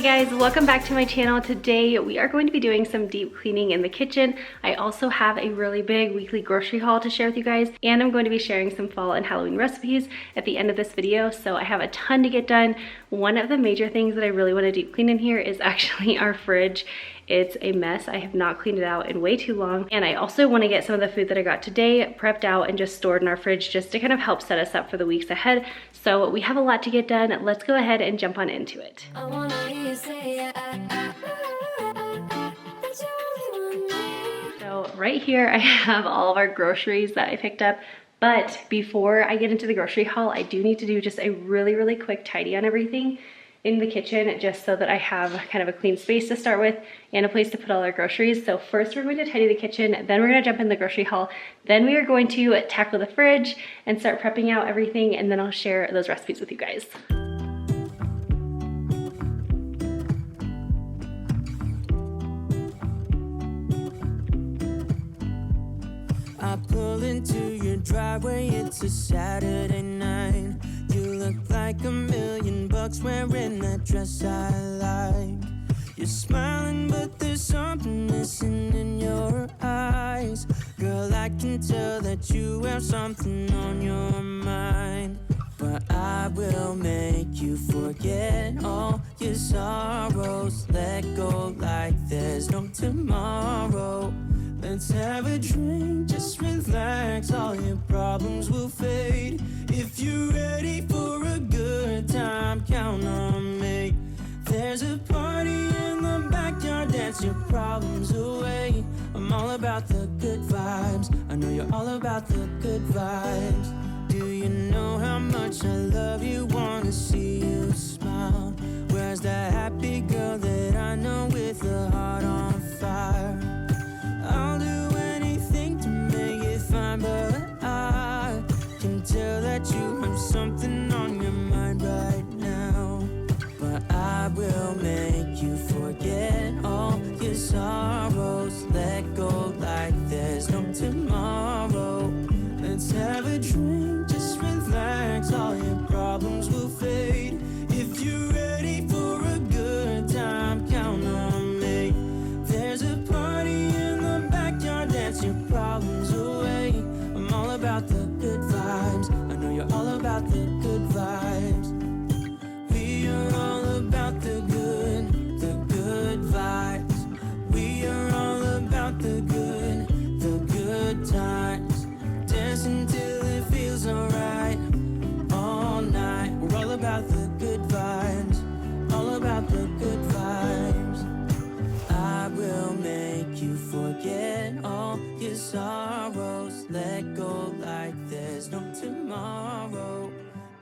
Hey guys, welcome back to my channel. Today we are going to be doing some deep cleaning in the kitchen. I also have a really big weekly grocery haul to share with you guys, and I'm going to be sharing some fall and Halloween recipes at the end of this video, so I have a ton to get done. One of the major things that I really want to deep clean in here is actually our fridge. It's a mess. I have not cleaned it out in way too long, and I also want to get some of the food that I got today prepped out and just stored in our fridge just to kind of help set us up for the weeks ahead. So we have a lot to get done. Let's go ahead and jump on into it. So right here I have all of our groceries that I picked up. But before I get into the grocery haul, I do need to do just a really quick tidy on everything in the kitchen, just so that I have kind of a clean space to start with and a place to put all our groceries. So first we're going to tidy the kitchen, then we're going to jump in the grocery haul, then we are going to tackle the fridge and start prepping out everything, and then I'll share those recipes with you guys. I pull into your driveway, it's a Saturday night. You look like $1 million wearing that dress I like. You're smiling, but there's something missing in your eyes. Girl, I can tell that you have something on your mind. But I will make you forget all your sorrows. Let go like there's no tomorrow. Let's have a drink, just relax, all your problems will fade. If you're ready for a good time, count on me. There's a party in the backyard, dance your problems away. I'm all about the good vibes, I know you're all about the good vibes. Do you know how much I love you, wanna see you smile? Where's that happy girl that I know with a heart on fire? I'll do anything to make it fine, but I can tell that you have something on your mind right now. But I will make you forget all your sorrows. Let go like there's no tomorrow. Let's have a drink, just relax, all your problems will fade. If you're ready for a good time, count on me. There's a party dance your problems away. I'm all about the good vibes, I know you're all about the good vibes. We are all about the good vibes. We are all about the good times. Dancing till it feels alright, all night. We're all about the good vibes, all about the good vibes. I will make you forget all your sorrows. Let go like there's no tomorrow.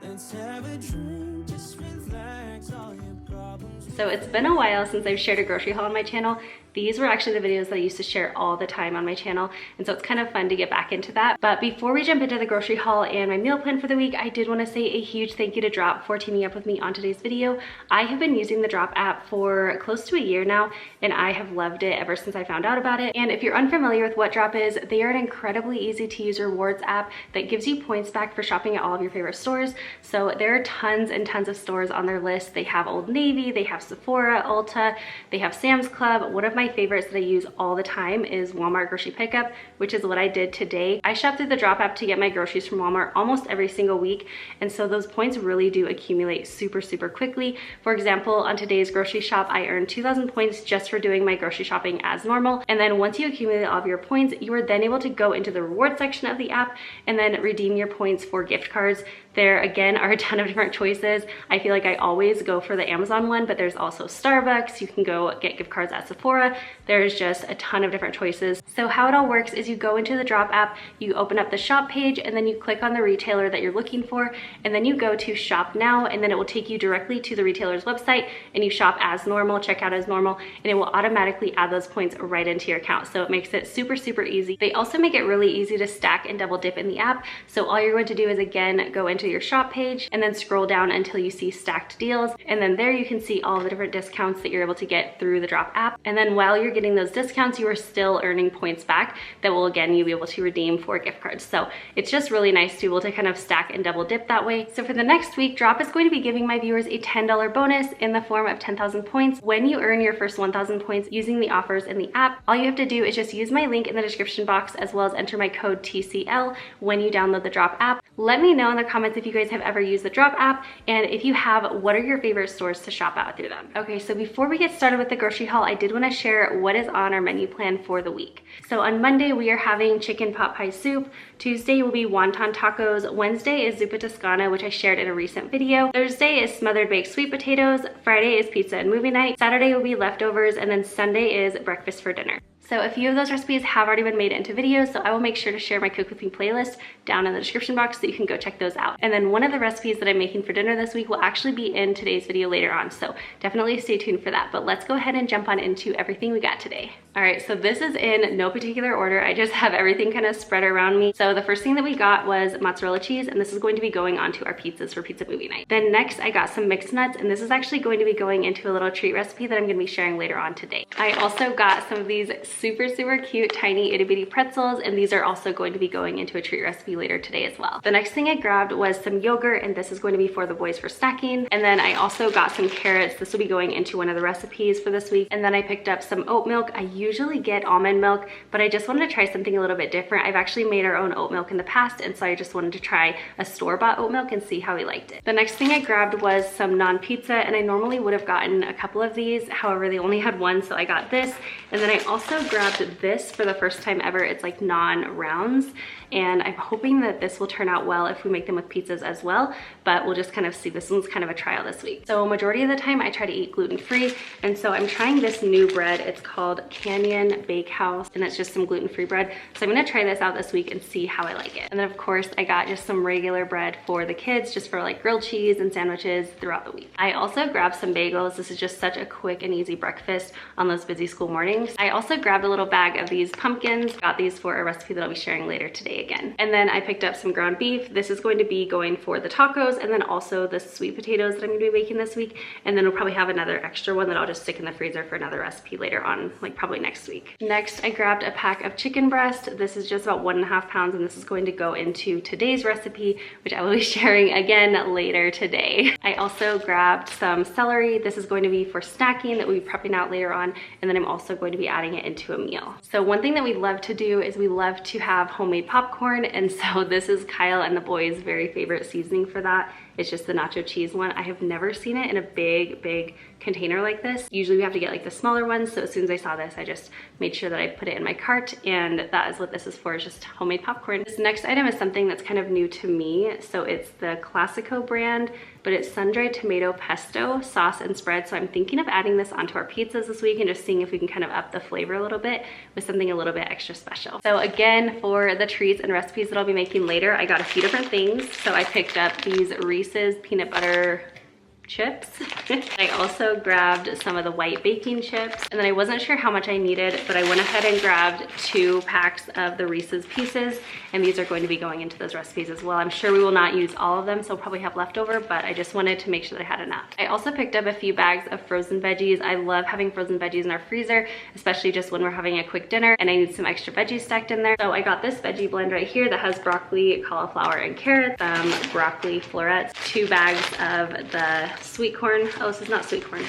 Let's have a drink, just relax, all your problems. So it's been a while since I've shared a grocery haul on my channel. These were actually the videos that I used to share all the time on my channel, and so it's kind of fun to get back into that. But before we jump into the grocery haul and my meal plan for the week, I did want to say a huge thank you to Drop for teaming up with me on today's video. I have been using the Drop app for close to a year now, and I have loved it ever since I found out about it. And if you're unfamiliar with what Drop is, they are an incredibly easy to use rewards app that gives you points back for shopping at all of your favorite stores. So there are tons and tons of stores on their list. They have Old Navy, they have Sephora, Ulta, they have Sam's Club. One of my favorites that I use all the time is Walmart grocery pickup, which is what I did today. I shop through the Drop app to get my groceries from Walmart almost every single week, and so those points really do accumulate super quickly. For example, on today's grocery shop, I earned 2,000 points just for doing my grocery shopping as normal. And then once you accumulate all of your points, you are then able to go into the reward section of the app and then redeem your points for gift cards. There again are a ton of different choices. I feel like I always go for the Amazon one, but there's also Starbucks. You can go get gift cards at Sephora. There's just a ton of different choices. So how it all works is you go into the Drop app, you open up the shop page, and then you click on the retailer that you're looking for, and then you go to shop now, and then it will take you directly to the retailer's website, and you shop as normal, check out as normal, and it will automatically add those points right into your account. So it makes it super easy. They also make it really easy to stack and double dip in the app. So all you're going to do is again go into your shop page and then scroll down until you see stacked deals, and then there you can see all the different discounts that you're able to get through the Drop app. And then while you're getting those discounts, you are still earning points back that will, again, you'll be able to redeem for gift cards. So it's just really nice to be able to kind of stack and double dip that way. So for the next week, Drop is going to be giving my viewers a $10 bonus in the form of 10,000 points. When you earn your first 1,000 points using the offers in the app, all you have to do is just use my link in the description box, as well as enter my code TCL when you download the Drop app. Let me know in the comments if you guys have ever used the Drop app, and if you have, what are your favorite stores to shop at through them? Okay, so before we get started with the grocery haul, I did want to share what is on our menu plan for the week. So on Monday, we are having chicken pot pie soup. Tuesday will be wonton tacos. Wednesday is zuppa toscana, which I shared in a recent video. Thursday is smothered baked sweet potatoes. Friday is pizza and movie night. Saturday will be leftovers, and then Sunday is breakfast for dinner. So a few of those recipes have already been made into videos, so I will make sure to share my cook with me playlist down in the description box so you can go check those out. And then one of the recipes that I'm making for dinner this week will actually be in today's video later on, so definitely stay tuned for that. But let's go ahead and jump on into everything we got today. All right, so this is in no particular order. I just have everything kind of spread around me. So the first thing that we got was mozzarella cheese, and this is going to be going onto our pizzas for pizza movie night. Then next I got some mixed nuts, and this is actually going to be going into a little treat recipe that I'm gonna be sharing later on today. I also got some of these super cute tiny itty bitty pretzels, and these are also going to be going into a treat recipe later today as well. The next thing I grabbed was some yogurt, and this is going to be for the boys for snacking. And then I also got some carrots. This will be going into one of the recipes for this week. And then I picked up some oat milk. I usually get almond milk, but I just wanted to try something a little bit different. I've actually made our own oat milk in the past, and so I just wanted to try a store-bought oat milk and see how we liked it. The next thing I grabbed was some naan pizza, and I normally would have gotten a couple of these. However, they only had one, so I got this. And then I also grabbed this for the first time ever. It's like non-rounds, and I'm hoping that this will turn out well if we make them with pizzas as well, but we'll just kind of see. This one's kind of a trial this week. So majority of the time I try to eat gluten-free, and so I'm trying this new bread. It's called Canyon Bakehouse, and it's just some gluten-free bread. So I'm gonna try this out this week and see how I like it. And then of course I got just some regular bread for the kids, just for like grilled cheese and sandwiches throughout the week. I also grabbed some bagels. This is just such a quick and easy breakfast on those busy school mornings. I also grabbed a little bag of these pumpkins. Got these for a recipe that I'll be sharing later today again. And then I picked up some ground beef. This is going to be going for the tacos, and then also the sweet potatoes that I'm gonna be making this week. And then we'll probably have another extra one that I'll just stick in the freezer for another recipe later on, like probably next week. Next, I grabbed a pack of chicken breast. This is just about 1.5 pounds, and this is going to go into today's recipe, which I will be sharing again later today. I also grabbed some celery. This is going to be for snacking that we'll be prepping out later on, and then I'm also going to be adding it into a meal. So one thing that we love to do is we love to have homemade popcorn, and so this is Kyle and the boys' very favorite seasoning for that. It's just the nacho cheese one. I have never seen it in a big container like this. Usually we have to get like the smaller ones, so as soon as I saw this, I just made sure that I put it in my cart, and that is what this is for, is just homemade popcorn. This next item is something that's kind of new to me. So it's the Classico brand, but it's sun-dried tomato pesto sauce and spread. So I'm thinking of adding this onto our pizzas this week and just seeing if we can kind of up the flavor a little bit with something a little bit extra special. So again, for the treats and recipes that I'll be making later, I got a few different things. So I picked up these Reese's peanut butter chips. I also grabbed some of the white baking chips, and then I wasn't sure how much I needed, but I went ahead and grabbed 2 packs of the Reese's Pieces, and these are going to be going into those recipes as well. I'm sure we will not use all of them, so we'll probably have leftover, but I just wanted to make sure that I had enough. I also picked up a few bags of frozen veggies. I love having frozen veggies in our freezer, especially just when we're having a quick dinner and I need some extra veggies stacked in there. So I got this veggie blend right here that has broccoli, cauliflower, and carrots, some broccoli florets, 2 bags of the sweet corn. Oh, this is not sweet corn.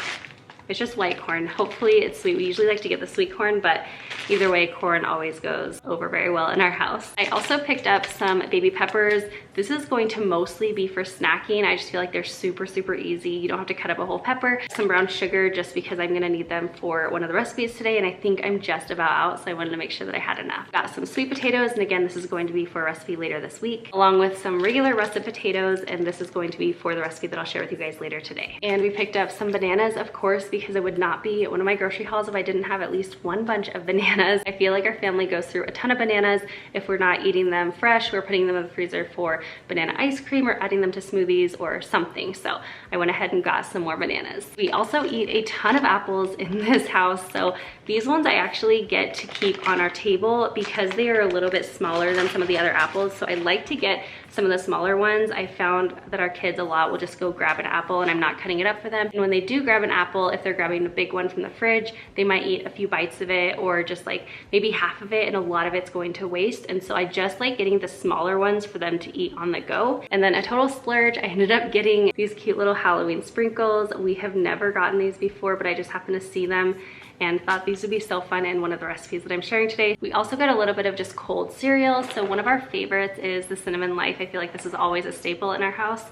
It's just white corn. Hopefully it's sweet. We usually like to get the sweet corn, but either way, corn always goes over very well in our house. I also picked up some baby peppers. This is going to mostly be for snacking. I just feel like they're super easy. You don't have to cut up a whole pepper. Some brown sugar, just because I'm gonna need them for one of the recipes today, and I think I'm just about out, so I wanted to make sure that I had enough. Got some sweet potatoes, and again, this is going to be for a recipe later this week, along with some regular russet potatoes, and this is going to be for the recipe that I'll share with you guys later today. And we picked up some bananas, of course, because it would not be one of my grocery hauls if I didn't have at least one bunch of bananas. I feel like our family goes through a ton of bananas. If we're not eating them fresh, we're putting them in the freezer for banana ice cream or adding them to smoothies or something. So I went ahead and got some more bananas. We also eat a ton of apples in this house. So these ones I actually get to keep on our table because they are a little bit smaller than some of the other apples. So I like to get some of the smaller ones. I found that our kids a lot will just go grab an apple and I'm not cutting it up for them. And when they do grab an apple, if if they're grabbing a big one from the fridge, they might eat a few bites of it or just like maybe half of it, and a lot of it's going to waste. And so I just like getting the smaller ones for them to eat on the go. And then a total splurge, I ended up getting these cute little Halloween sprinkles. We have never gotten these before, but I just happened to see them and thought these would be so fun in one of the recipes that I'm sharing today. We also got a little bit of just cold cereal. So one of our favorites is the Cinnamon Life. I feel like this is always a staple in our house.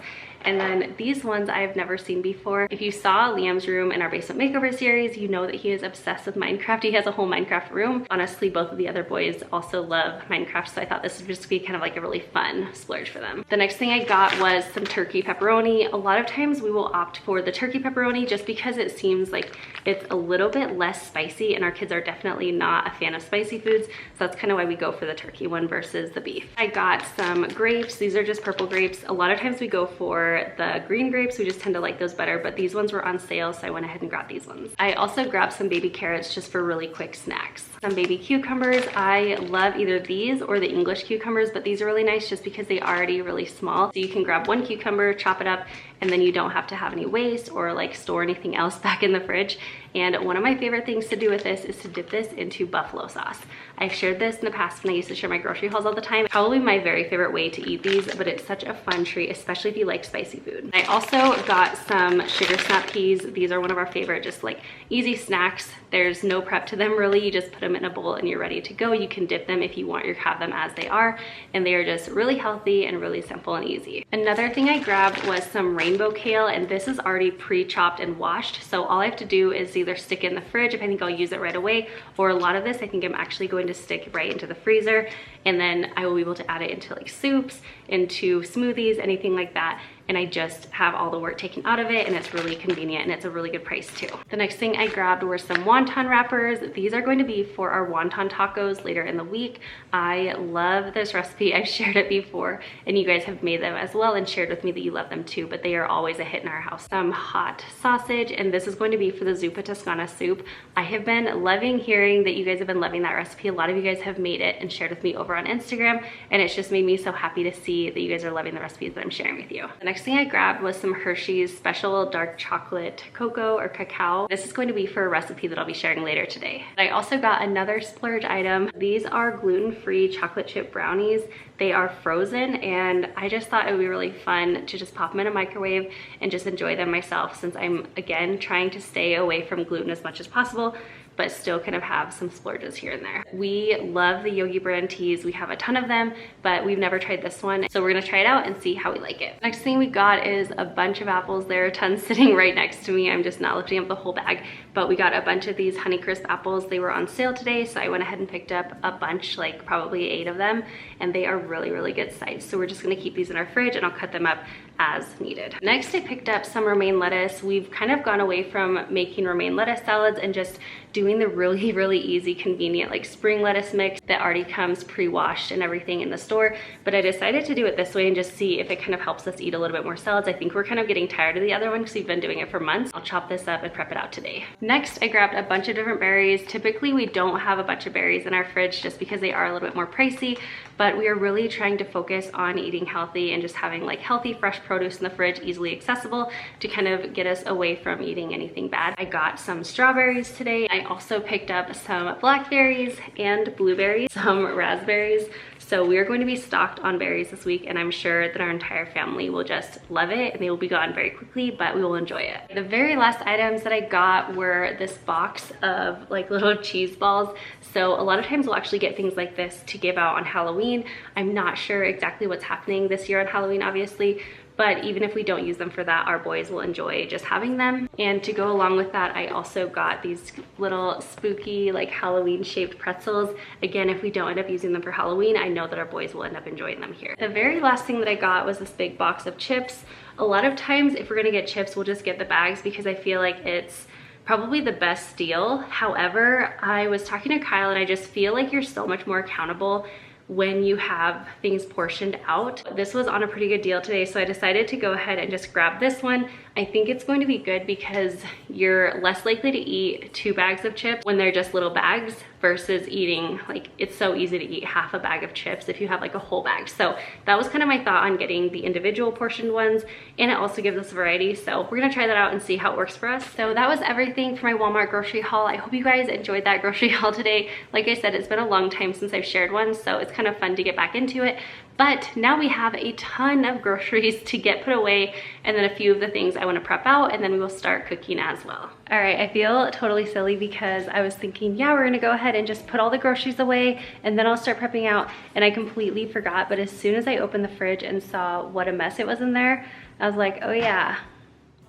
And then these ones I've never seen before. If you saw Liam's room in our basement makeover series, you know that he is obsessed with Minecraft. He has a whole Minecraft room. Honestly, both of the other boys also love Minecraft, so I thought this would just be kind of like a really fun splurge for them. The next thing I got was some turkey pepperoni. A lot of times we will opt for the turkey pepperoni just because it seems like it's a little bit less spicy, and our kids are definitely not a fan of spicy foods, so that's kind of why we go for the turkey one versus the beef. I got some grapes. These are just purple grapes. A lot of times we go for the green grapes. We just tend to like those better, but these ones were on sale, so I went ahead and grabbed these ones. I also grabbed some baby carrots just for really quick snacks. Some baby cucumbers. I love either these or the English cucumbers, but these are really nice just because they are already really small. So you can grab one cucumber, chop it up, and then you don't have to have any waste or like store anything else back in the fridge. And one of my favorite things to do with this is to dip this into buffalo sauce. I've shared this in the past when I used to share my grocery hauls all the time. Probably my very favorite way to eat these, but it's such a fun treat, especially if you like spicy food. I also got some sugar snap peas. These are one of our favorite, just like easy snacks. There's no prep to them really. You just put them in a bowl and you're ready to go. You can dip them if you want, you have them as they are, and they are just really healthy and really simple and easy. Another thing I grabbed was some rainbow kale, and this is already pre-chopped and washed. So all I have to do is either stick it in the fridge if I think I'll use it right away, or a lot of this I think I'm actually going to stick right into the freezer, and then I will be able to add it into like soups, into smoothies, anything like that. And I just have all the work taken out of it, and it's really convenient, and it's a really good price too. The next thing I grabbed were some wonton wrappers. These are going to be for our wonton tacos later in the week. I love this recipe. I've shared it before, and you guys have made them as well and shared with me that you love them too, but they are always a hit in our house. Some hot sausage, and this is going to be for the zuppa toscana soup. I have been loving hearing that you guys have been loving that recipe. A lot of you guys have made it and shared with me over on Instagram, and it's just made me so happy to see that you guys are loving the recipes that I'm sharing with you. The next thing I grabbed was some Hershey's special dark chocolate cocoa or cacao. This is going to be for a recipe that I'll be sharing later today. I also got another splurge item. These are gluten-free chocolate chip brownies. They are frozen, and I just thought it would be really fun to just pop them in a microwave and just enjoy them myself, since I'm again trying to stay away from gluten as much as possible, but still kind of have some splurges here and there. We love the Yogi brand teas. We have a ton of them, but we've never tried this one, so we're gonna try it out and see how we like it. Next thing we got is a bunch of apples. There are tons sitting right next to me. I'm just not lifting up the whole bag, but we got a bunch of these Honeycrisp apples. They were on sale today, so I went ahead and picked up a bunch, like probably 8 of them, and they are really, really good size. So we're just gonna keep these in our fridge, and I'll cut them up as needed. Next, I picked up some romaine lettuce. We've kind of gone away from making romaine lettuce salads and just doing the really, really easy, convenient like spring lettuce mix that already comes pre-washed and everything in the store. But I decided to do it this way and just see if it kind of helps us eat a little bit more salads. I think we're kind of getting tired of the other one because we've been doing it for months. I'll chop this up and prep it out today. Next, I grabbed a bunch of different berries. Typically, we don't have a bunch of berries in our fridge just because they are a little bit more pricey, but we are really trying to focus on eating healthy and just having like healthy, fresh produce in the fridge, easily accessible, to kind of get us away from eating anything bad. I got some strawberries today. I also picked up some blackberries and blueberries, some raspberries. So we are going to be stocked on berries this week, and I'm sure that our entire family will just love it, and they will be gone very quickly, but we will enjoy it. The very last items that I got were this box of like little cheese balls. So a lot of times we'll actually get things like this to give out on Halloween. I'm not sure exactly what's happening this year on Halloween, obviously, but even if we don't use them for that, our boys will enjoy just having them. And to go along with that, I also got these little spooky, like Halloween shaped pretzels. Again, if we don't end up using them for Halloween, I know that our boys will end up enjoying them here. The very last thing that I got was this big box of chips. A lot of times, if we're gonna get chips, we'll just get the bags because I feel like it's probably the best deal. However, I was talking to Kyle, and I just feel like you're so much more accountable when you have things portioned out. This was on a pretty good deal today, so I decided to go ahead and just grab this one. I think it's going to be good because you're less likely to eat 2 bags of chips when they're just little bags versus eating, like, it's so easy to eat half a bag of chips if you have like a whole bag. So that was kind of my thought on getting the individual portioned ones, and it also gives us variety. So we're gonna try that out and see how it works for us. So that was everything for my Walmart grocery haul. I hope you guys enjoyed that grocery haul today. Like I said, it's been a long time since I've shared one, so it's kind of fun to get back into it. But now we have a ton of groceries to get put away, and then a few of the things I want to prep out, and then we will start cooking as well. All right, I feel totally silly because I was thinking, yeah, we're gonna go ahead and just put all the groceries away and then I'll start prepping out, and I completely forgot. But as soon as I opened the fridge and saw what a mess it was in there, I was like, oh yeah,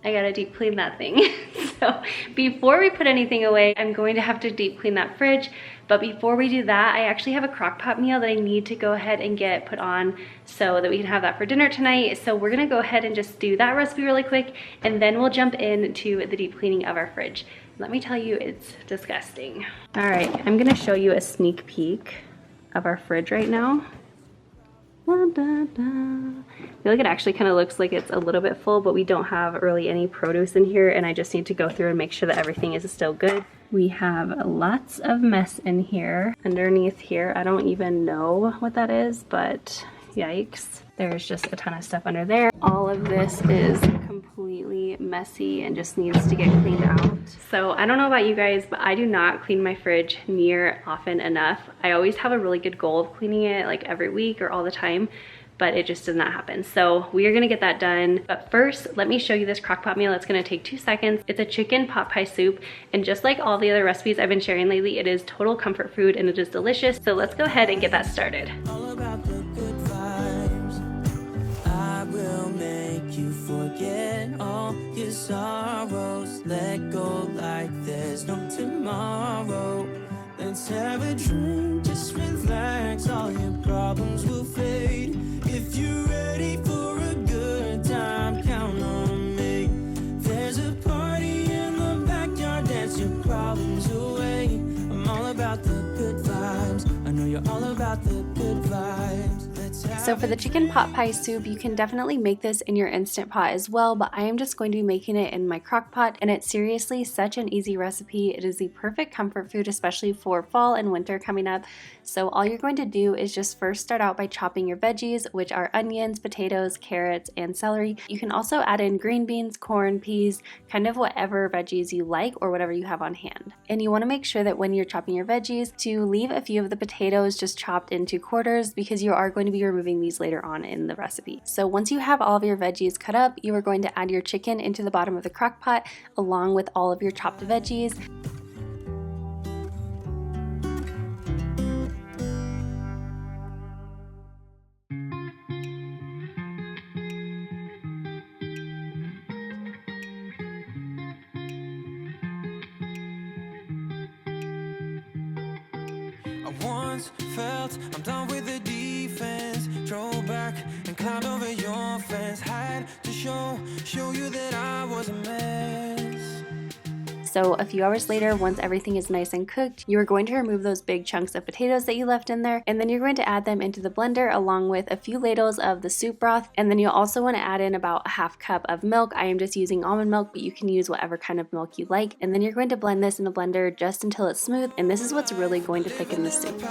I gotta deep clean that thing. So before we put anything away, I'm going to have to deep clean that fridge. But before we do that, I actually have a Crockpot meal that I need to go ahead and get put on so that we can have that for dinner tonight. So we're gonna go ahead and just do that recipe really quick, and then we'll jump into the deep cleaning of our fridge. Let me tell you, it's disgusting. All right, I'm gonna show you a sneak peek of our fridge right now. Da, da, da. I feel like it actually kind of looks like it's a little bit full, but we don't have really any produce in here, and I just need to go through and make sure that everything is still good. We have lots of mess in here. Underneath here, I don't even know what that is, but yikes. There's just a ton of stuff under there. All of this is completely messy and just needs to get cleaned out. So I don't know about you guys, but I do not clean my fridge near often enough. I always have a really good goal of cleaning it like every week or all the time, but it just does not happen. So we are gonna get that done. But first, let me show you this Crockpot meal. It's gonna take 2 seconds. It's a chicken pot pie soup. And just like all the other recipes I've been sharing lately, it is total comfort food and it is delicious. So let's go ahead and get that started. All about the good vibes. I will make you forget all your sorrows. Let go like there's no tomorrow. Let's have a drink, just relax. All your problems will fade. If you're ready for a good time, count on me. There's a party in the backyard, dance your problems away. I'm all about the good vibes. I know you're all about the good vibes. So for the chicken pot pie soup, you can definitely make this in your Instant Pot as well, but I am just going to be making it in my crock pot, and it's seriously such an easy recipe. It is the perfect comfort food, especially for fall and winter coming up. So all you're going to do is just first start out by chopping your veggies, which are onions, potatoes, carrots, and celery. You can also add in green beans, corn, peas, kind of whatever veggies you like or whatever you have on hand. And you want to make sure that when you're chopping your veggies to leave a few of the potatoes just chopped into quarters, because you are going to be removing these later on in the recipe. So once you have all of your veggies cut up, you are going to add your chicken into the bottom of the crock pot along with all of your chopped veggies. I once felt I'm done with the defense. Drove back and climbed over your fence. Had to show you that I was a mess. So a few hours later, once everything is nice and cooked, you are going to remove those big chunks of potatoes that you left in there, and then you're going to add them into the blender along with a few ladles of the soup broth. And then you'll also want to add in about a half cup of milk. I am just using almond milk, but you can use whatever kind of milk you like. And then you're going to blend this in the blender just until it's smooth, and this is what's really going to thicken the soup.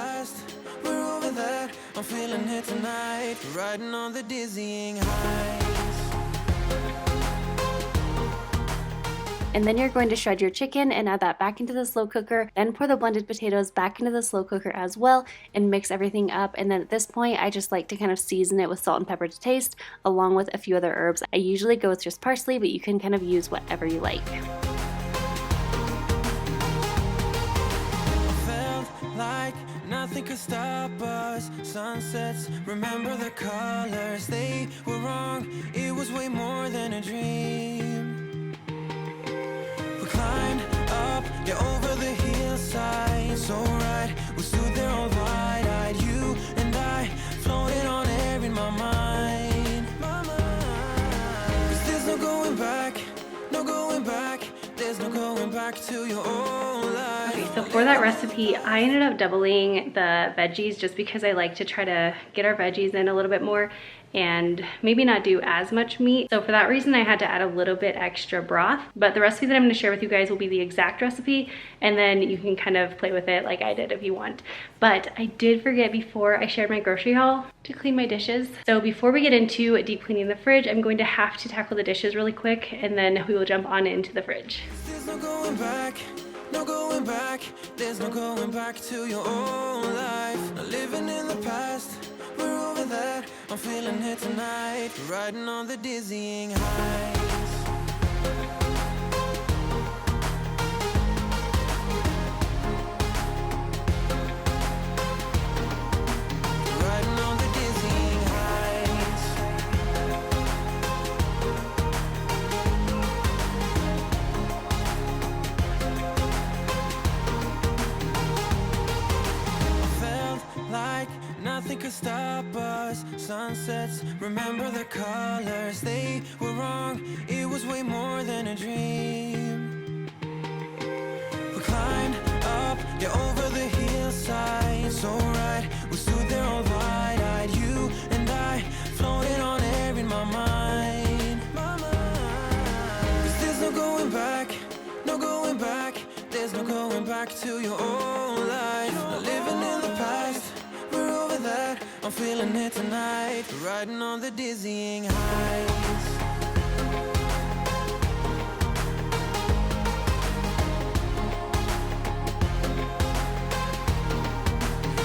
We're over that. I'm feeling it tonight. Riding on the dizzying highs. And then you're going to shred your chicken and add that back into the slow cooker, then pour the blended potatoes back into the slow cooker as well and mix everything up. And then at this point, I just like to kind of season it with salt and pepper to taste, along with a few other herbs. I usually go with just parsley, but you can kind of use whatever you like. Felt like nothing could stop us. Sunsets, remember the colors. They were wrong, it was way more than a dream. Climbed up, yeah, over the hillside. So right, we stood there all wide-eyed. You and I floated on air in my mind. 'Cause there's no going back, no going back. There's no going back to your old life. Okay, so for that recipe, I ended up doubling the veggies just because I like to try to get our veggies in a little bit more. and maybe not do as much meat. So for that reason, I had to add a little bit extra broth. But the recipe that I'm gonna share with you guys will be the exact recipe, and then you can kind of play with it like I did if you want. But I did forget before I shared my grocery haul to clean my dishes. So before we get into deep cleaning the fridge, I'm going to have to tackle the dishes really quick, and then we will jump on into the fridge. There's no going back, no going back. There's no going back to your old life. Not living in the past, we're over that. I'm feeling it tonight, riding on the dizzying heights. Riding on the dizzying heights. Felt like nothing could stop us. Sunsets, remember the colors. They were wrong, it was way more than a dream. We climbed up, yeah, over the hillside. So right, we stood there all wide-eyed. You and I floated on air in my mind. 'Cause there's no going back, no going back. There's no going back to your old life. Not living in the past, we're over that. I'm feeling it tonight, riding on the dizzying heights.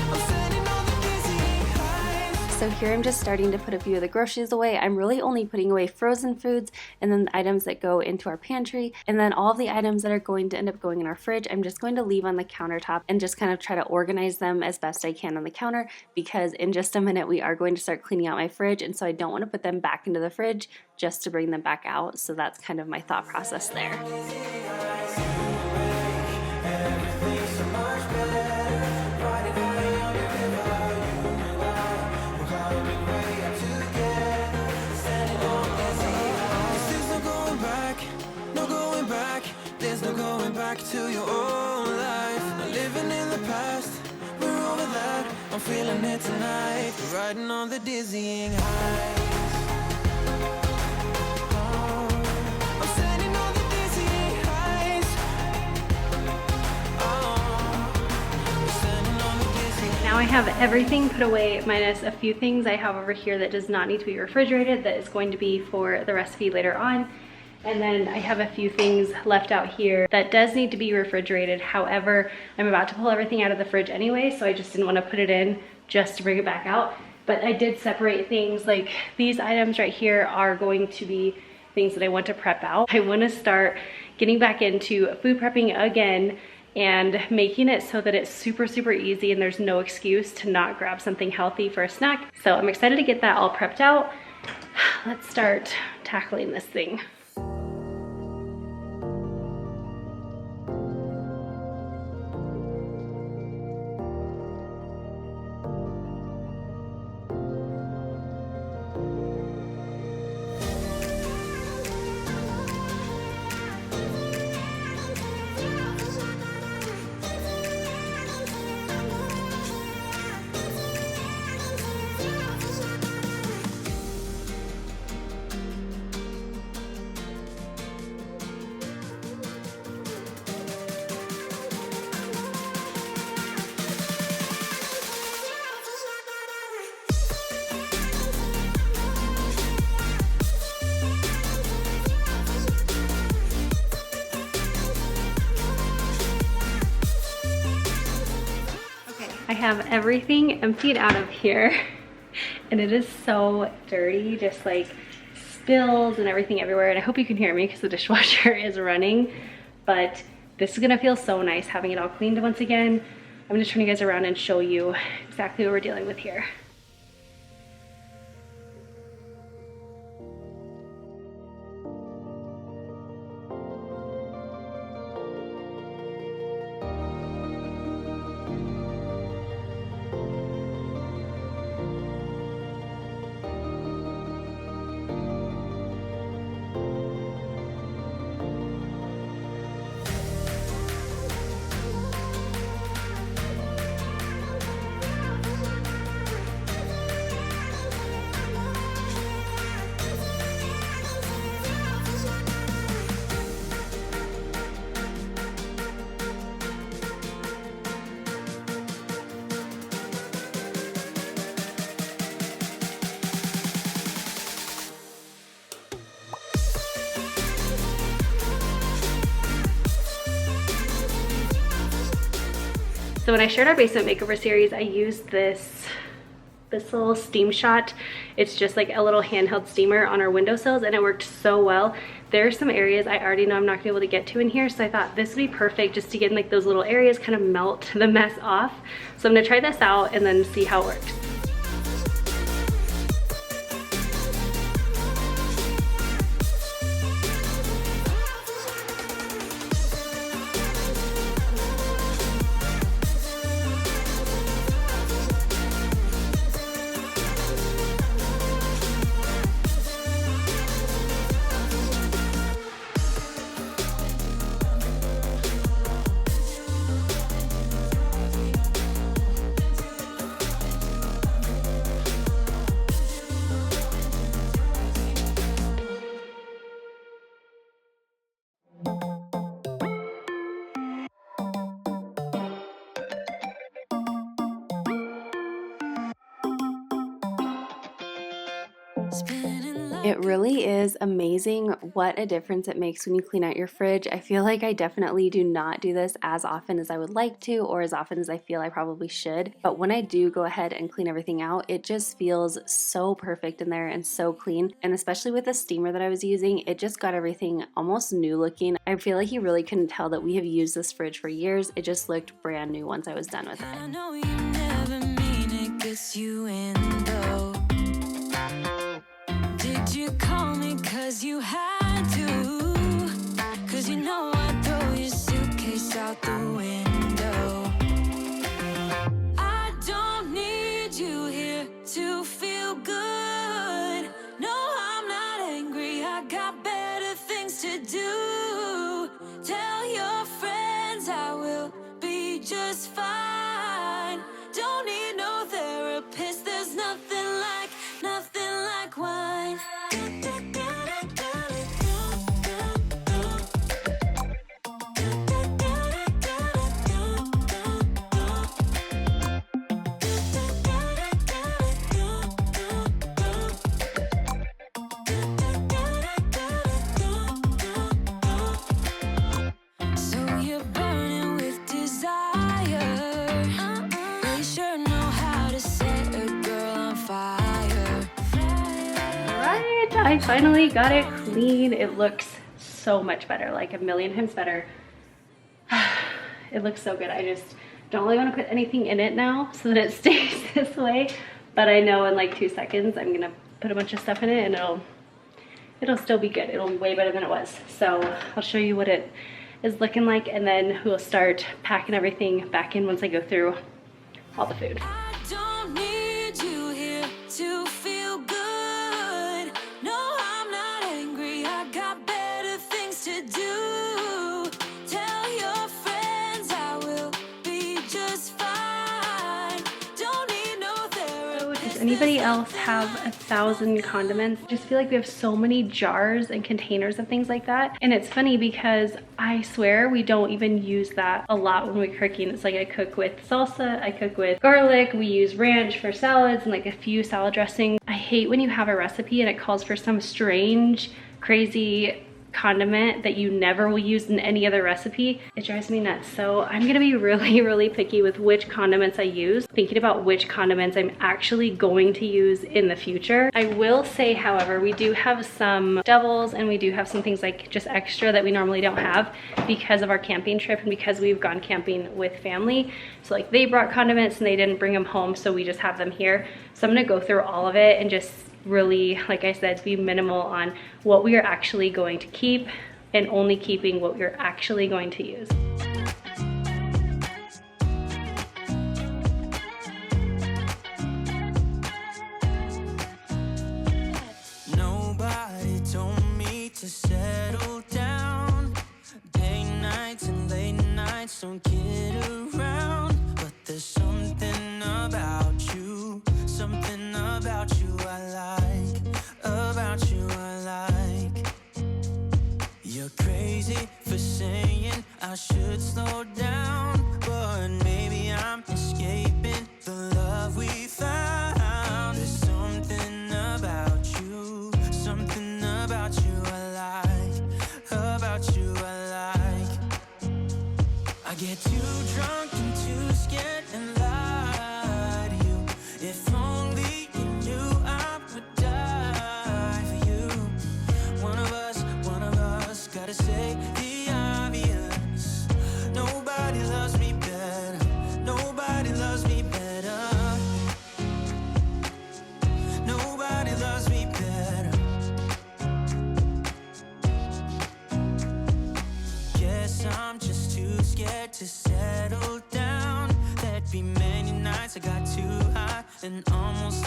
I'm standing on the dizzying heights. So here I'm just starting to put a few of the groceries away. I'm really only putting away frozen foods and then the items that go into our pantry, and then all of the items that are going to end up going in our fridge, I'm just going to leave on the countertop and just kind of try to organize them as best I can on the counter, because in just a minute we are going to start cleaning out my fridge, and so I don't want to put them back into the fridge just to bring them back out. So that's kind of my thought process there. There's no going back to your old life. Not living in the past, we're over that. I'm feeling it tonight, riding on the dizzying heights. Oh, I'm standing on the dizzying heights. Oh, I'm standing on the dizzying. Now I have everything put away minus a few things I have over here that does not need to be refrigerated, that is going to be for the recipe later on. And then I have a few things left out here that does need to be refrigerated. However, I'm about to pull everything out of the fridge anyway, so I just didn't want to put it in just to bring it back out. But I did separate things, like these items right here are going to be things that I want to prep out. I want to start getting back into food prepping again and making it so that it's super, super easy and there's no excuse to not grab something healthy for a snack. So I'm excited to get that all prepped out. Let's start tackling this thing. I have everything emptied out of here and it is so dirty, just like spills and everything everywhere. And I hope you can hear me because the dishwasher is running, but this is gonna feel so nice having it all cleaned once again. I'm gonna turn you guys around and show you exactly what we're dealing with here. So when I shared our basement makeover series, I used this little steam shot. It's just like a little handheld steamer on our windowsills, and it worked so well. There are some areas I already know I'm not gonna be able to get to in here, so I thought this would be perfect just to get in like those little areas, kind of melt the mess off. So I'm gonna try this out and then see how it works. It really is amazing what a difference it makes when you clean out your fridge. I feel like I definitely do not do this as often as I would like to, or as often as I feel I probably should. But when I do go ahead and clean everything out, it just feels so perfect in there and so clean. And especially with the steamer that I was using, it just got everything almost new looking. I feel like you really couldn't tell that we have used this fridge for years. It just looked brand new once I was done with it. I know you never mean it, gets you in though. Did you call me cause you had to? Cause you know I'd throw your suitcase out the window. I don't need you here to feel good. No, I'm not angry, I got better things to do. Tell your friends I will be just fine. Don't need no therapist, there's nothing like wine. So you're burning with desire. You sure know how to set a girl on fire. I finally got it clean. It looks so much better, like a million times better. It looks so good. I just don't really want to put anything in it now so that it stays this way. But I know in like 2 seconds I'm gonna put a bunch of stuff in it and it'll still be good. It'll be way better than it was. So I'll show you what it is looking like, and then we'll start packing everything back in once I go through all the food. I don't need you here to feel good. No, I'm not angry, I got better things to do. Tell your friends I will be just fine. Don't need no therapist. Does anybody else have 1,000 condiments? I just feel like we have so many jars and containers of things like that. And it's funny because I swear we don't even use that a lot when we're cooking. It's like I cook with salsa, I cook with garlic, we use ranch for salads and like a few salad dressings. I hate when you have a recipe and it calls for some strange, crazy condiment that you never will use in any other recipe. It drives me nuts. So I'm gonna be really picky with which condiments I use, thinking about which condiments I'm actually going to use in the future. I will say, however, we do have some doubles and we do have some things like just extra that we normally don't have because of our camping trip and because we've gone camping with family. So like they brought condiments and they didn't bring them home, so we just have them here. So I'm gonna go through all of it and just really, like I said, be minimal on what we are actually going to keep and only keeping what we're actually going to use. Nobody told me to settle down. Day nights and late nights don't kid around. But there's something about you I like, about you I like. You're crazy for saying I should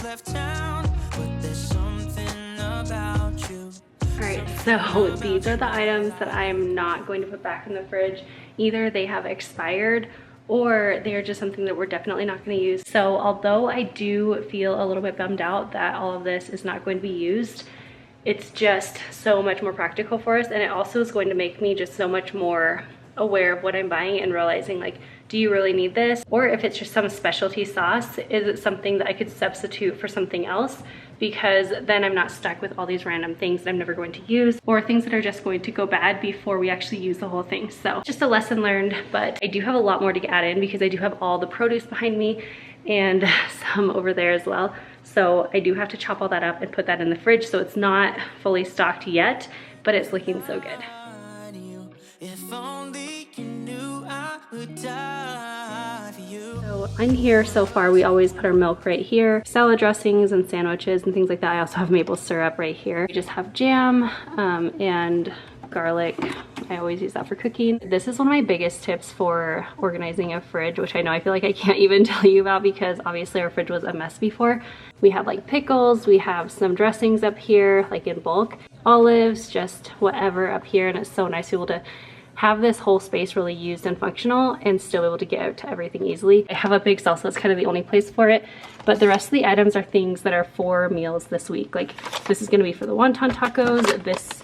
left town, but there's something about you. Alright, so these are the items that I'm not going to put back in the fridge. Either they have expired or they are just something that we're definitely not going to use. So although I do feel a little bit bummed out that all of this is not going to be used, it's just so much more practical for us, and it also is going to make me just so much more aware of what I'm buying and realizing, like, do you really need this? Or if it's just some specialty sauce, is it something that I could substitute for something else? Because then I'm not stuck with all these random things that I'm never going to use, or things that are just going to go bad before we actually use the whole thing. So just a lesson learned, but I do have a lot more to add in because I do have all the produce behind me and some over there as well. So I do have to chop all that up and put that in the fridge, so it's not fully stocked yet, but it's looking so good. If only you knew I would die for you. So on here so far, we always put our milk right here, salad dressings and sandwiches and things like that. I also have maple syrup right here. We just have jam and garlic. I always use that for cooking. This is one of my biggest tips for organizing a fridge, which I know I feel like I can't even tell you about because obviously our fridge was a mess before. We have like pickles, we have some dressings up here, like in bulk, olives, just whatever up here, and it's so nice to be able to have this whole space really used and functional and still able to get to everything easily. I have a big salsa, it's kind of the only place for it, but the rest of the items are things that are for meals this week. Like this is gonna be for the wonton tacos, this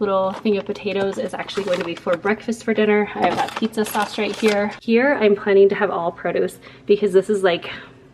little thing of potatoes is actually going to be for breakfast for dinner. I have that pizza sauce right here. Here I'm planning to have all produce because this is like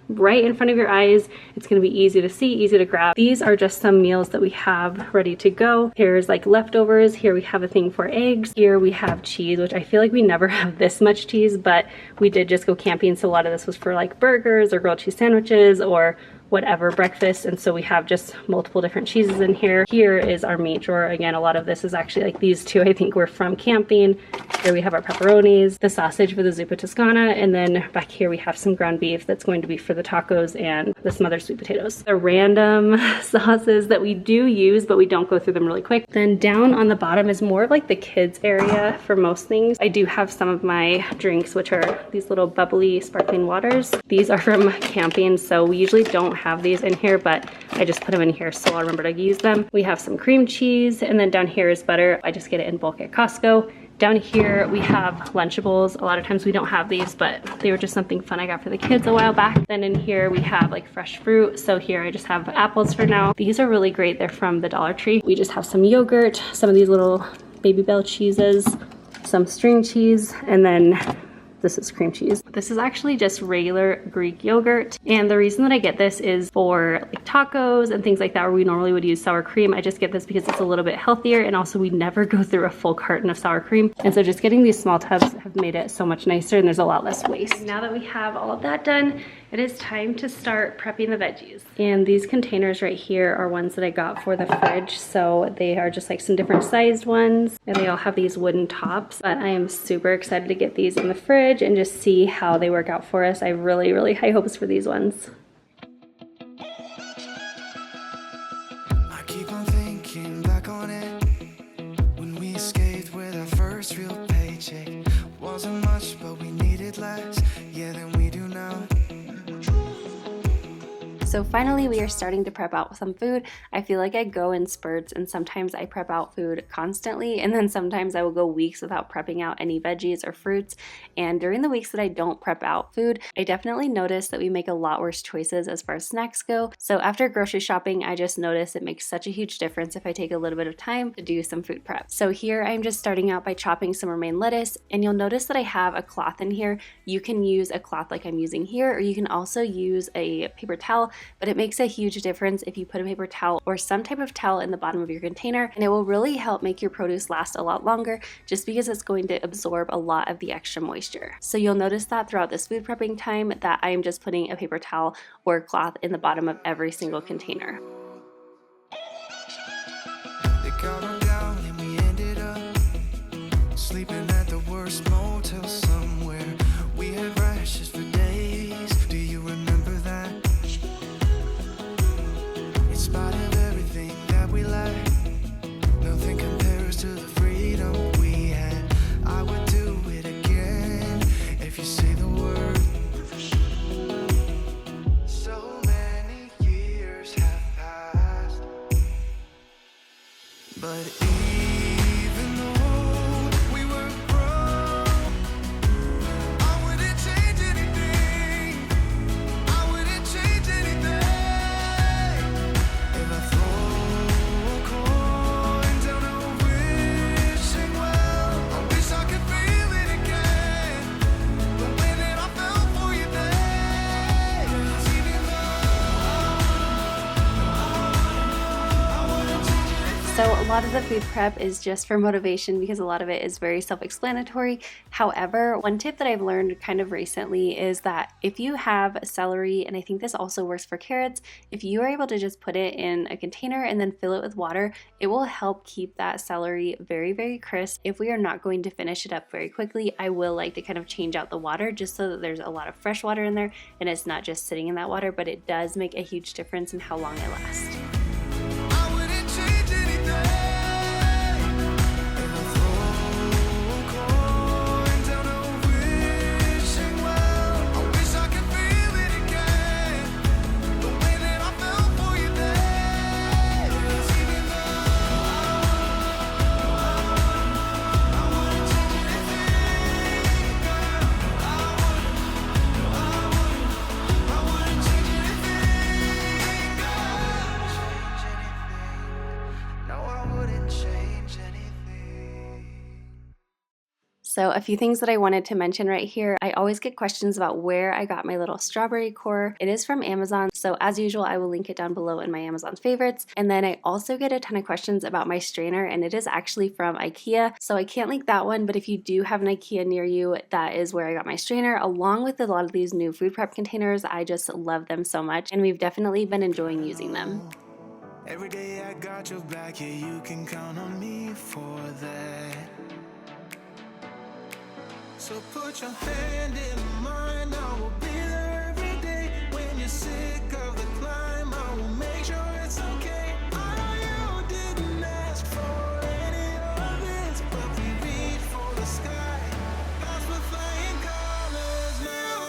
right in front of your eyes. It's going to be easy to see, easy to grab. These are just some meals that we have ready to go. Here's like leftovers. Here we have a thing for eggs. Here we have cheese, which I feel like we never have this much cheese, but we did just go camping, so a lot of this was for like burgers or grilled cheese sandwiches or whatever breakfast, and so we have just multiple different cheeses in here. Here is our meat drawer. Again, a lot of this is actually like these two I think were from camping. Here we have our pepperonis, the sausage for the zuppa toscana, and then back here we have some ground beef that's going to be for the tacos and the smothered sweet potatoes. The random sauces that we do use, but we don't go through them really quick. Then down on the bottom is more of like the kids area for most things. I do have some of my drinks, which are these little bubbly sparkling waters. These are from camping, so we usually don't have these in here, but I just put them in here so I'll remember to use them. We have some cream cheese, and then down here is butter. I just get it in bulk at Costco. Down here we have Lunchables. A lot of times we don't have these, but they were just something fun I got for the kids a while back. Then in here we have like fresh fruit. So here I just have apples for now. These are really great. They're from the Dollar Tree. We just have some yogurt, some of these little Baby Bell cheeses, some string cheese, and then this is cream cheese. This is actually just regular Greek yogurt. And the reason that I get this is for like tacos and things like that where we normally would use sour cream. I just get this because it's a little bit healthier, and also we never go through a full carton of sour cream. And so just getting these small tubs have made it so much nicer, and there's a lot less waste. Now that we have all of that done, it is time to start prepping the veggies. And these containers right here are ones that I got for the fridge. So they are just like some different sized ones, and they all have these wooden tops. But I am super excited to get these in the fridge and just see how they work out for us. I have really, really high hopes for these ones. I keep on thinking back on it when we escaped with our first real paycheck. Wasn't much, but we needed less, yeah, than we do now. So finally we are starting to prep out some food. I feel like I go in spurts, and sometimes I prep out food constantly, and then sometimes I will go weeks without prepping out any veggies or fruits. And during the weeks that I don't prep out food, I definitely notice that we make a lot worse choices as far as snacks go. So after grocery shopping, I just notice it makes such a huge difference if I take a little bit of time to do some food prep. So here I'm just starting out by chopping some romaine lettuce, and you'll notice that I have a cloth in here. You can use a cloth like I'm using here, or you can also use a paper towel. But it makes a huge difference if you put a paper towel or some type of towel in the bottom of your container, and it will really help make your produce last a lot longer just because it's going to absorb a lot of the extra moisture. So you'll notice that throughout this food prepping time that I am just putting a paper towel or cloth in the bottom of every single container. They got them down and we ended up sleeping at the worst motel somewhere. We had rashes for days. Do you remember that? In spite of everything that we lack, nothing compares to the freedom we had. I would do it again if you say the word. So many years But even though we were broke, I wouldn't change anything. I wouldn't change anything. If I throw a coin down a wishing well, I wish I could feel it again, the way that I felt for you then. 'Cause even though I wouldn't change anything. So a lot of the food prep is just for motivation because a lot of it is very self-explanatory. However, one tip that I've learned kind of recently is that if you have celery, and I think this also works for carrots, if you are able to just put it in a container and then fill it with water, it will help keep that celery very, very crisp. If we are not going to finish it up very quickly, I will like to kind of change out the water just so that there's a lot of fresh water in there and it's not just sitting in that water, but it does make a huge difference in how long it lasts. I wouldn't change anything. If I throw a coin down a wishing well, I wish I could feel it again, the way that I felt for you then. 'Cause even though I wouldn't change anything, girl, I wouldn't change anything, girl. No, I wouldn't change anything. So a few things that I wanted to mention right here. I always get questions about where I got my little strawberry core. It is from Amazon. So as usual, I will link it down below in my Amazon favorites. And then I also get a ton of questions about my strainer, and it is actually from IKEA. So I can't link that one, but if you do have an IKEA near you, that is where I got my strainer, along with a lot of these new food prep containers. I just love them so much, and we've definitely been enjoying using them. Every day I got your back, yeah, you can count on me for that. So put your hand in mine, I will be there every day. When you're sick of the climb, I will make sure it's okay. I know you didn't ask for any of this, but we reach for the sky. Lost with flying colors now.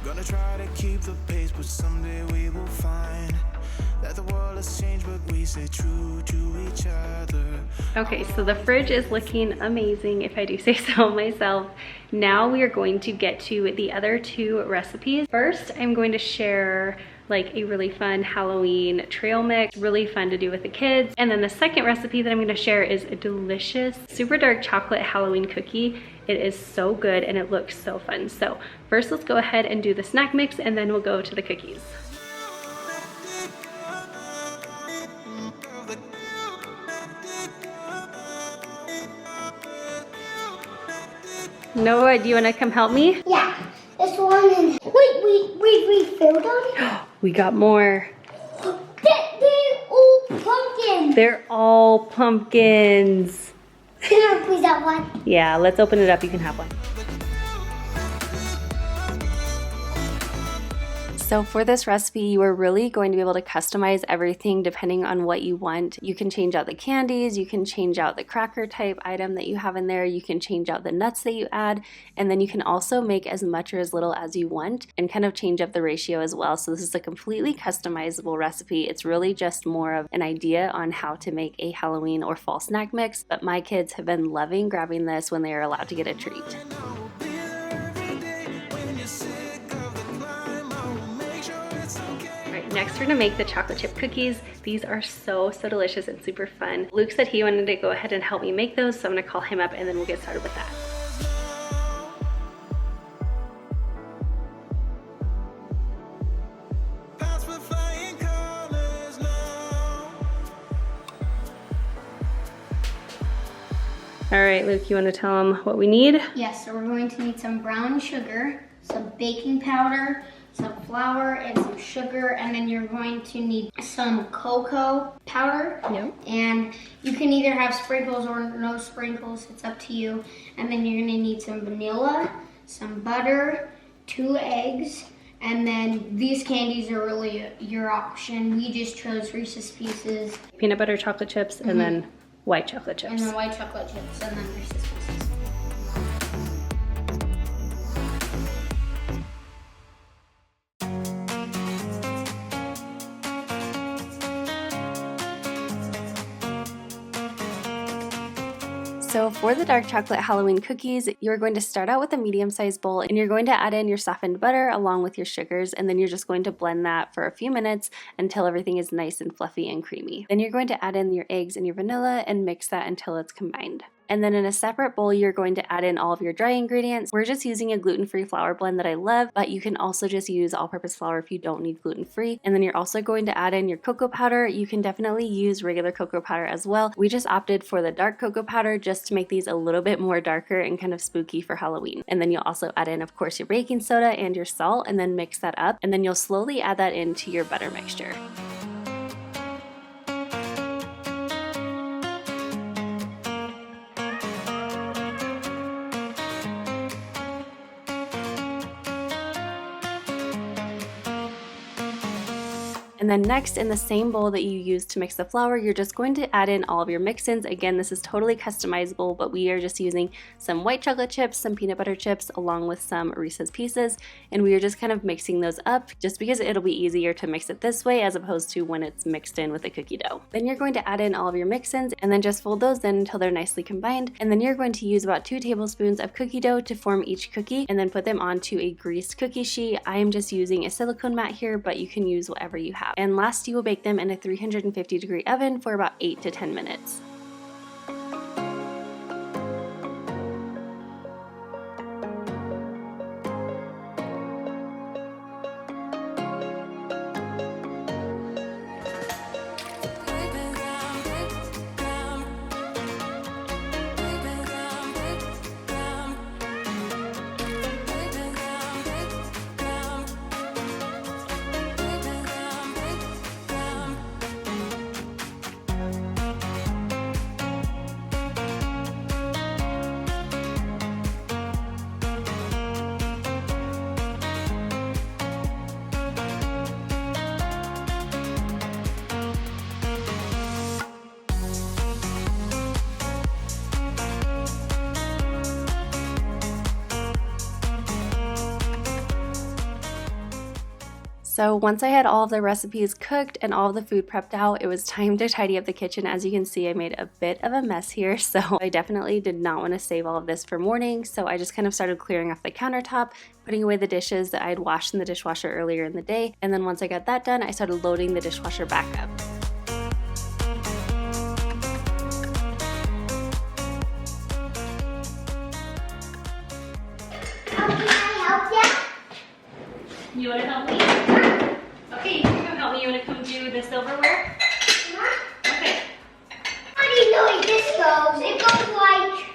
Gonna try to keep the pace, but someday we will find that the world has changed, but we stay true to each other. Okay, so the fridge is looking amazing, if I do say so myself. Now we are going to get to the other two recipes. First, I'm going to share like a really fun Halloween trail mix, really fun to do with the kids. And then the second recipe that I'm gonna share is a delicious, super dark chocolate Halloween cookie. It is so good and it looks so fun. So first, let's go ahead and do the snack mix, and then we'll go to the cookies. Noah, do you wanna come help me? Yeah, this one. And wait, we refilled them. We got more. They're all pumpkins. They're all pumpkins. Can I please have one? Yeah, let's open it up. You can have one. So for this recipe, you are really going to be able to customize everything depending on what you want. You can change out the candies, you can change out the cracker type item that you have in there, you can change out the nuts that you add, and then you can also make as much or as little as you want and kind of change up the ratio as well. So this is a completely customizable recipe. It's really just more of an idea on how to make a Halloween or fall snack mix, but my kids have been loving grabbing this when they are allowed to get a treat. Next, we're gonna make the chocolate chip cookies. These are so delicious and super fun. Luke said he wanted to go ahead and help me make those, so I'm gonna call him up and then we'll get started with that. All right, Luke, you wanna tell him what we need? Yes, so we're going to need some brown sugar, some baking powder, some flour and some sugar, and then you're going to need some cocoa powder. Yep. And you can either have sprinkles or no sprinkles, it's up to you. And then you're gonna need some vanilla, some butter, 2 eggs, and then these candies are really your option. We just chose Reese's Pieces. Peanut butter chocolate chips and then white chocolate chips. And then white chocolate chips, and then Reese's Pieces. So for the dark chocolate Halloween cookies, you're going to start out with a medium-sized bowl and you're going to add in your softened butter along with your sugars, and then you're just going to blend that for a few minutes until everything is nice and fluffy and creamy. Then you're going to add in your eggs and your vanilla and mix that until it's combined. And then in a separate bowl, you're going to add in all of your dry ingredients. We're just using a gluten-free flour blend that I love, but you can also just use all-purpose flour if you don't need gluten-free. And then you're also going to add in your cocoa powder. You can definitely use regular cocoa powder as well. We just opted for the dark cocoa powder just to make these a little bit more darker and kind of spooky for Halloween. And then you'll also add in, of course, your baking soda and your salt, and then mix that up. And then you'll slowly add that into your butter mixture. And then next, in the same bowl that you used to mix the flour, you're just going to add in all of your mix-ins. Again, this is totally customizable, but we are just using some white chocolate chips, some peanut butter chips, along with some Reese's Pieces. And we are just kind of mixing those up just because it'll be easier to mix it this way as opposed to when it's mixed in with the cookie dough. Then you're going to add in all of your mix-ins and then just fold those in until they're nicely combined. And then you're going to use about 2 tablespoons of cookie dough to form each cookie and then put them onto a greased cookie sheet. I am just using a silicone mat here, but you can use whatever you have. And last, you will bake them in a 350-degree oven for about 8 to 10 minutes. So once I had all of the recipes cooked and all of the food prepped out, it was time to tidy up the kitchen. As you can see, I made a bit of a mess here, so I definitely did not want to save all of this for morning. So I just kind of started clearing off the countertop, putting away the dishes that I had washed in the dishwasher earlier in the day. And then once I got that done, I started loading the dishwasher back up. You want to help me? Okay, you can come help me. You want to come do the silverware? Okay. How do you know where this goes? It goes like...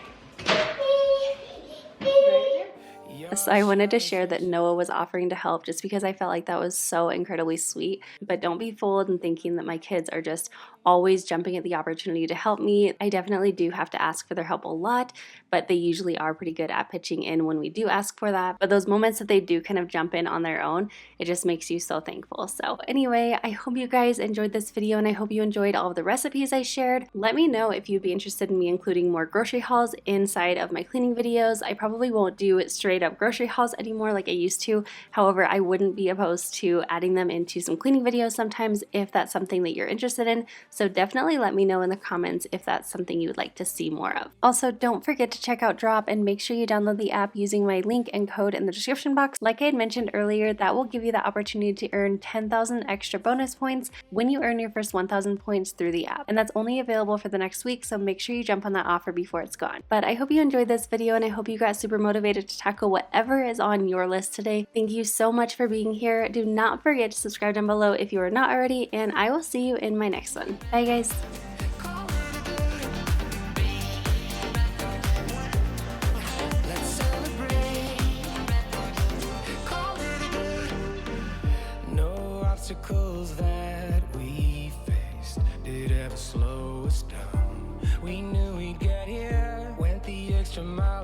So I wanted to share that Noah was offering to help just because I felt like that was so incredibly sweet. But don't be fooled in thinking that my kids are just always jumping at the opportunity to help me. I definitely do have to ask for their help a lot, but they usually are pretty good at pitching in when we do ask for that. But those moments that they do kind of jump in on their own, it just makes you so thankful. So anyway, I hope you guys enjoyed this video and I hope you enjoyed all of the recipes I shared. Let me know if you'd be interested in me including more grocery hauls inside of my cleaning videos. I probably won't do straight up grocery hauls anymore like I used to. However, I wouldn't be opposed to adding them into some cleaning videos sometimes if that's something that you're interested in. So definitely let me know in the comments if that's something you would like to see more of. Also, don't forget to check out Drop and make sure you download the app using my link and code in the description box. Like I had mentioned earlier, that will give you the opportunity to earn 10,000 extra bonus points when you earn your first 1,000 points through the app. And that's only available for the next week, so make sure you jump on that offer before it's gone. But I hope you enjoyed this video and I hope you got super motivated to tackle whatever is on your list today. Thank you so much for being here. Do not forget to subscribe down below if you are not already, and I will see you in my next one. Bye guys. system. We knew we'd get here, went the extra mile.